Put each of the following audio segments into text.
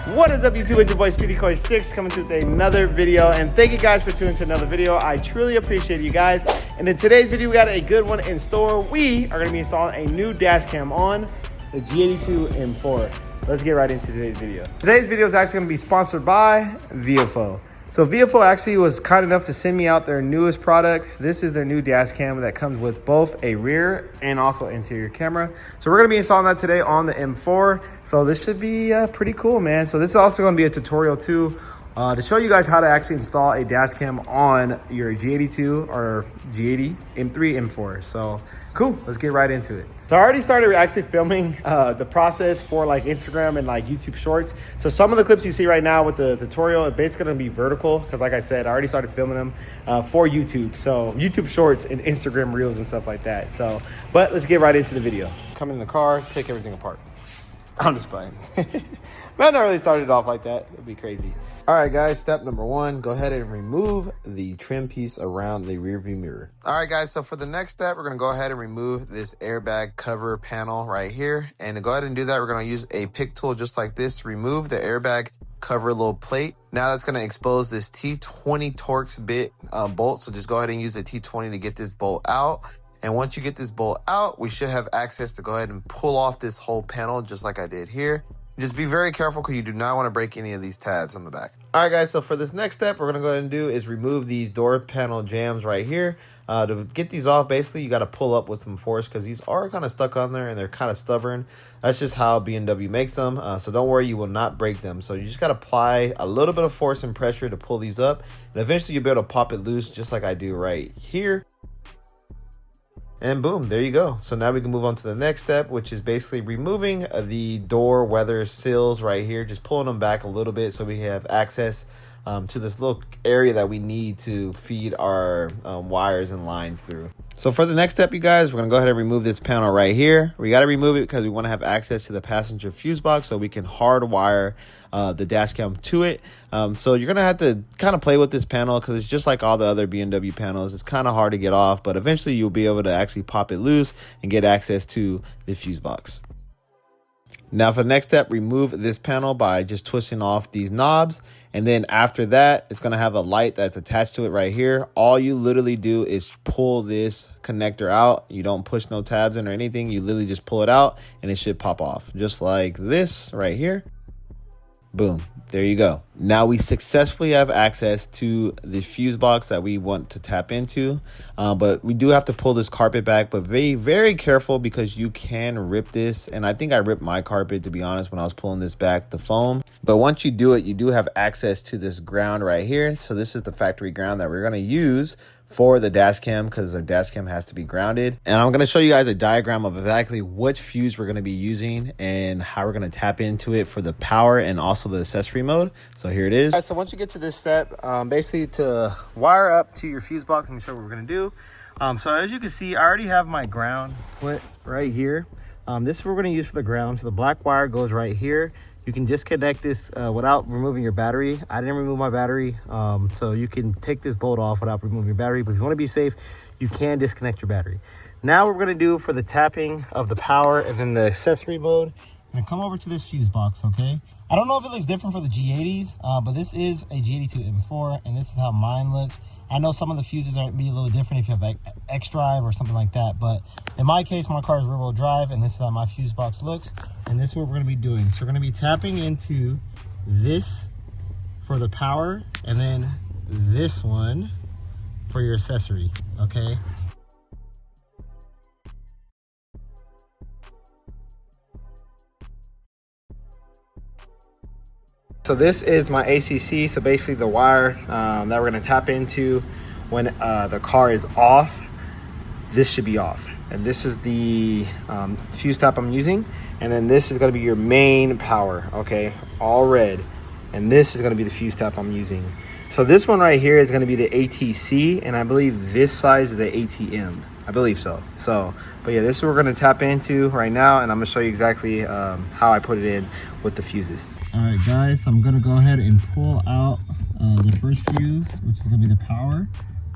What is up, YouTube? It's your boy SpeedyCoy6 coming to you with another video, and thank you guys for tuning to another video. I truly appreciate you guys. And in today's video, we got a good one in store. We are going to be installing a new dash cam on the G82 M4. Let's get right into today's video. Today's video is actually going to be sponsored by VIOFO. So VIOFO actually was kind enough to send me out their newest product. This is their new dash cam that comes with both a rear and also interior camera. So we're gonna be installing that today on the M4. So this should be pretty cool, man. So this is also gonna be a tutorial too, to show you guys how to actually install a dash cam on your G82 or G80, M3, M4. So cool, let's get right into it. So I already started actually filming the process for like Instagram and like YouTube shorts. So some of the clips you see right now with the tutorial are basically gonna be vertical, because like I said, I already started filming them for YouTube. So YouTube shorts and Instagram reels and stuff like that. So, but let's get right into the video. Come in the car, take everything apart. I'm just playing. But I not really started off like that. It'd be crazy. All right, guys, step number one, go ahead and remove the trim piece around the rear view mirror. All right, guys, so for the next step, we're gonna go ahead and remove this airbag cover panel right here. And to go ahead and do that, we're gonna use a pick tool just like this to remove the airbag cover little plate. Now that's gonna expose this T20 Torx bit bolt. So just go ahead and use the T20 to get this bolt out. And once you get this bolt out, we should have access to go ahead and pull off this whole panel just like I did here. Just be very careful because you do not want to break any of these tabs on the back. All right, guys, so for this next step, we're going to go ahead and do is remove these door panel jams right here. To get these off, basically, you got to pull up with some force because these are kind of stuck on there and they're kind of stubborn. That's just how BMW makes them. So don't worry, you will not break them. So you just got to apply a little bit of force and pressure to pull these up. And eventually you'll be able to pop it loose just like I do right here. And boom, there you go. So now we can move on to the next step, which is basically removing the door weather sills right here, just pulling them back a little bit so we have access to this little area that we need to feed our wires and lines through. So for the next step, you guys, we're gonna go ahead and remove this panel right here. We gotta remove it because we wanna have access to the passenger fuse box so we can hardwire the dash cam to it. So you're gonna have to kind of play with this panel because it's just like all the other BMW panels. It's kind of hard to get off, but eventually you'll be able to actually pop it loose and get access to the fuse box. Now for the next step, remove this panel by just twisting off these knobs. And then after that, it's gonna have a light that's attached to it right here. All you literally do is pull this connector out. You don't push no tabs in or anything. You literally just pull it out and it should pop off just like this right here. Boom, there you go. Now we successfully have access to the fuse box that we want to tap into, but we do have to pull this carpet back, but be very careful because you can rip this. And I think I ripped my carpet, to be honest, when I was pulling this back, the foam. But once you do it, you do have access to this ground right here. So this is the factory ground that we're gonna use for the dash cam because the dash cam has to be grounded. And I'm going to show you guys a diagram of exactly what fuse we're going to be using and how we're going to tap into it for the power and also the accessory mode. So here it is. So once you get to this step, basically to wire up to your fuse box, let me show you what we're going to do. So as you can see, I already have my ground put right here. This is what we're going to use for the ground. So the black wire goes right here. You can disconnect this without removing your battery. I didn't remove my battery, so you can take this bolt off without removing your battery. But if you want to be safe, you can disconnect your battery. Now what we're going to do for the tapping of the power and then the accessory mode, I'm going to come over to this fuse box, okay? I don't know if it looks different for the G80s, but this is a G82 M4, and this is how mine looks. I know some of the fuses are be a little different if you have like X drive or something like that, but in my case, my car is rear wheel drive, and this is how my fuse box looks. And this is what we're going to be doing. So we're going to be tapping into this for the power, and then this one for your accessory, okay? So this is my ACC, so basically the wire that we're gonna tap into when the car is off. This should be off. And this is the fuse tap I'm using. And then this is gonna be your main power, okay? All red. And this is gonna be the fuse tap I'm using. So this one right here is gonna be the ATC, and I believe this side is the ATM. I believe so. But yeah, this is what we're gonna tap into right now, and I'm gonna show you exactly how I put it in with the fuses. All right, guys, so I'm gonna go ahead and pull out the first fuse, which is gonna be the power,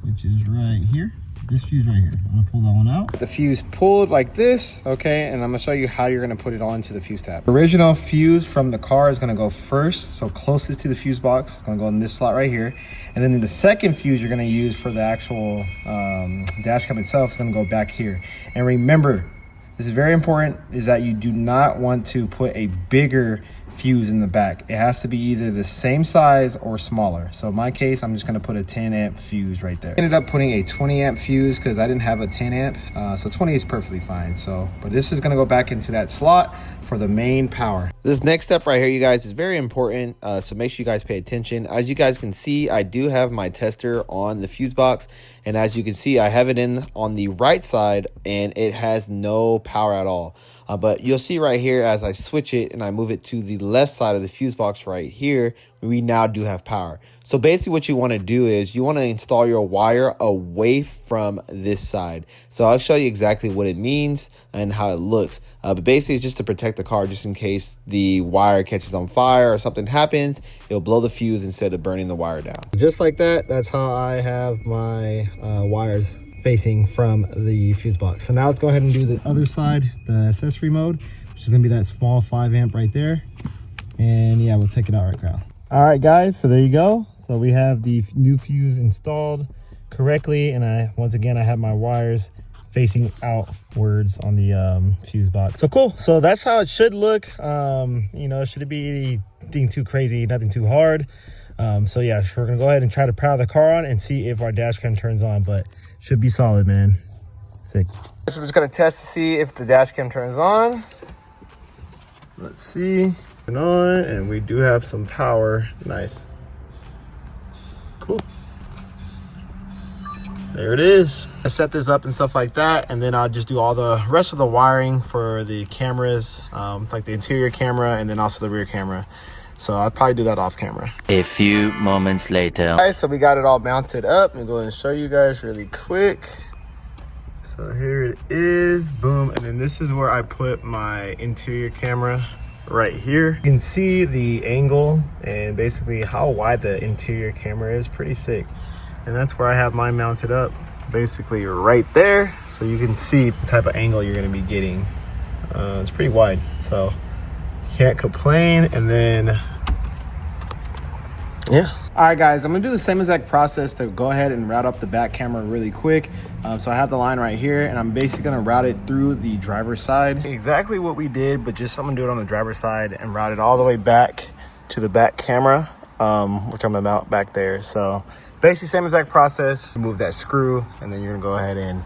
which is right here. this fuse right here. I'm gonna pull that one out. The fuse pulled like this, okay, and I'm gonna show you how you're gonna put it all into the fuse tab. The original fuse from the car is gonna go first, so closest to the fuse box. It's gonna go in this slot right here. And then the second fuse you're gonna use for the actual dash cam itself is gonna go back here. And remember, this is very important, is that you do not want to put a bigger fuse in the back. It has to be either the same size or smaller. So in my case, I'm just gonna put a 10 amp fuse right there. I ended up putting a 20 amp fuse because I didn't have a 10 amp. So 20 is perfectly fine. So, but this is gonna go back into that slot for the main power. This next step right here, you guys, is very important. So make sure you guys pay attention. As you guys can see, I do have my tester on the fuse box. And as you can see, I have it in on the right side and it has no power at all. But you'll see right here as I switch it and I move it to the left side of the fuse box right here, we now do have power. So basically what you want to do is you want to install your wire away from this side. So I'll show you exactly what it means and how it looks. But basically it's just to protect the car just in case the wire catches on fire or something happens, it'll blow the fuse instead of burning the wire down. Just like that, that's how I have my wires facing from the fuse box. So now let's go ahead and do the other side, the accessory mode, which is gonna be that small 5 amp right there. And yeah, we'll take it out right now. All right guys, so there you go. So we have the new fuse installed correctly. And once again, I have my wires facing outwards on the fuse box. So cool, so that's how it should look. You know, it shouldn't be anything too crazy, nothing too hard. So yeah, we're gonna go ahead and try to power the car on and see if our dash cam turns on, but should be solid, man. Sick. So I'm just gonna test to see if the dash cam turns on. Let's see. Turn on, and we do have some power. Nice. Cool. There it is. I set this up and stuff like that, and then I'll just do all the rest of the wiring for the cameras, like the interior camera and then also the rear camera. So I'll probably do that off camera. A few moments later. All right, so we got it all mounted up. I'm going to show you guys really quick. So here it is, boom. And then this is where I put my interior camera right here. You can see the angle and basically how wide the interior camera is, pretty sick. And that's where I have mine mounted up, basically right there. So you can see the type of angle you're gonna be getting. It's pretty wide, so can't complain. And then yeah, all right guys, I'm gonna do the same exact process to go ahead and route up the back camera really quick. So I have the line right here and I'm basically gonna route it through the driver's side, exactly what we did, but just I'm gonna do it on the driver's side and route it all the way back to the back camera, which I'm gonna mount back there. So basically same exact process. Move that screw and then you're gonna go ahead and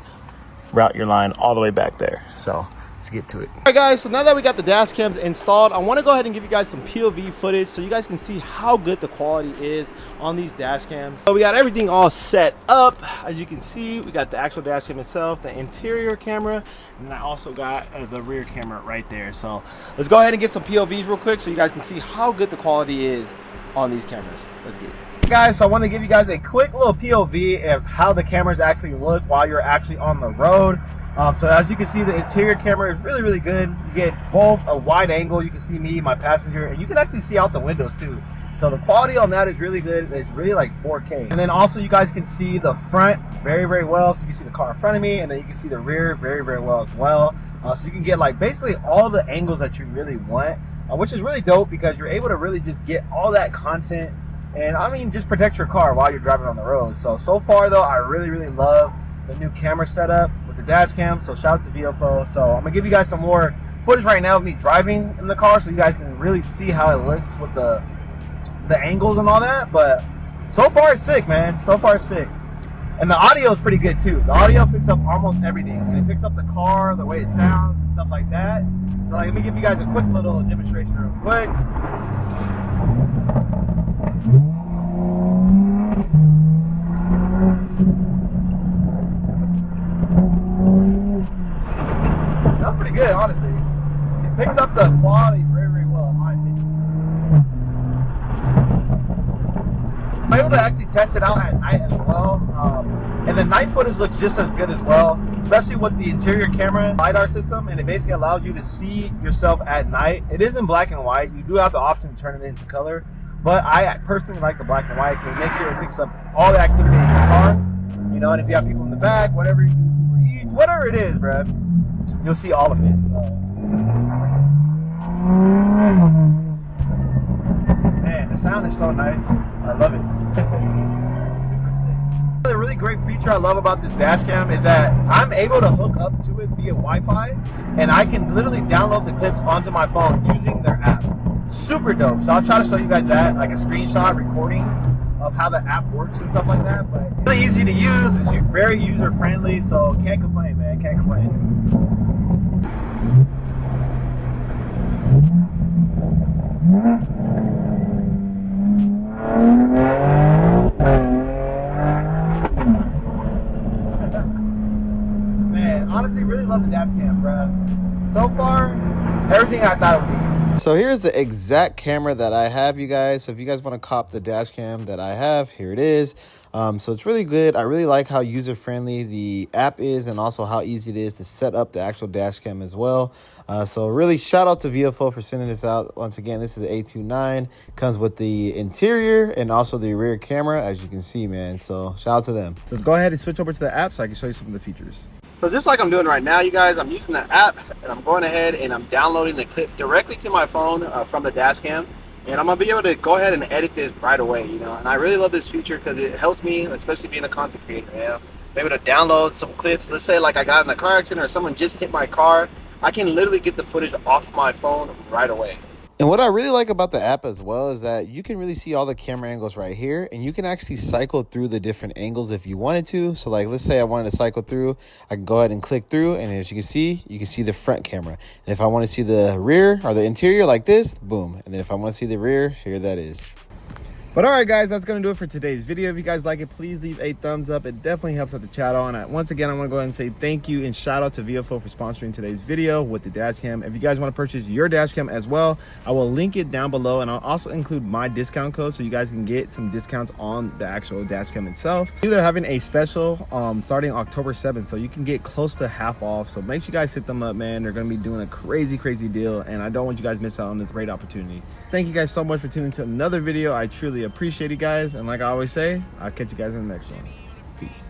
route your line all the way back there. So let's get to it. All right guys, so now that we got the dash cams installed, I want to go ahead and give you guys some POV footage so you guys can see how good the quality is on these dash cams. So we got everything all set up. As you can see, we got the actual dash cam itself, the interior camera, and then I also got the rear camera right there. So let's go ahead and get some POVs real quick so you guys can see how good the quality is on these cameras. Let's get it. Guys, so I want to give you guys a quick little POV of how the cameras actually look while you're actually on the road. So as you can see, the interior camera is really, really good. You get both a wide angle. You can see me, my passenger, and you can actually see out the windows too. So the quality on that is really good. It's really like 4K. And then also you guys can see the front very, very well. So you can see the car in front of me, and then you can see the rear very, very well as well. So you can get like basically all the angles that you really want, which is really dope because you're able to really just get all that content. And I mean, just protect your car while you're driving on the road. So far though, I really, really love the new camera setup with the dash cam. So shout out to VIOFO. So I'm gonna give you guys some more footage right now of me driving in the car so you guys can really see how it looks with the angles and all that. But so far it's sick, man. So far it's sick. And the audio is pretty good too. The audio picks up almost everything. And it picks up the car, the way it sounds and stuff like that. So like, let me give you guys a quick little demonstration real quick. That's pretty good, honestly. It picks up the quality very, very well, in my opinion. I'm able to actually test it out at night as well. And the night footage looks just as good as well, especially with the interior camera LiDAR system, and it basically allows you to see yourself at night. It is in black and white. You do have the option to turn it into color, but I personally like the black and white because it makes sure it picks up all the activity in your car. You know, and if you have people in the back, whatever it is, bro, you'll see all of it. So. Man, the sound is so nice. I love it. Super sick. The really great feature I love about this dash cam is that I'm able to hook up to it via Wi-Fi, and I can literally download the clips onto my phone using their app. Super dope. So I'll try to show you guys that, like a screenshot recording of how the app works and stuff like that. But really easy to use. It's very user friendly, so can't complain, man. Can't complain. Man, honestly, really love the dash cam, bro. So far, everything I thought it would be. So here's the exact camera that I have, you guys. So if you guys want to cop the dash cam that I have, here it is. So it's really good. I really like how user-friendly the app is, and also how easy it is to set up the actual dash cam as well. So really shout out to VIOFO for sending this out. Once again, this is the A229. Comes with the interior and also the rear camera, as you can see, man. So shout out to them. Let's go ahead and switch over to the app so I can show you some of the features. So just like I'm doing right now, you guys, I'm using the app, and I'm going ahead and I'm downloading the clip directly to my phone from the dash cam. And I'm gonna be able to go ahead and edit this right away, you know. And I really love this feature because it helps me, especially being a content creator, you know. I'm able to download some clips. Let's say like I got in a car accident or someone just hit my car. I can literally get the footage off my phone right away. And what I really like about the app as well is that you can really see all the camera angles right here, and you can actually cycle through the different angles if you wanted to. So like, let's say I wanted to cycle through, I can go ahead and click through, and as you can see the front camera. And if I want to see the rear or the interior like this, boom. And then if I want to see the rear, here that is. But all right, guys, that's going to do it for today's video. If you guys like it, please leave a thumbs up. It definitely helps out the channel. And once again, I want to go ahead and say thank you and shout out to VIOFO for sponsoring today's video with the dash cam. If you guys want to purchase your dash cam as well, I will link it down below, and I'll also include my discount code so you guys can get some discounts on the actual dash cam itself. They're having a special starting October 7th, so you can get close to half off. So make sure you guys hit them up, man. They're going to be doing a crazy deal, and I don't want you guys to miss out on this great opportunity. Thank you guys so much for tuning into another video. I truly appreciate you guys, and like I always say, I'll catch you guys in the next one. Peace.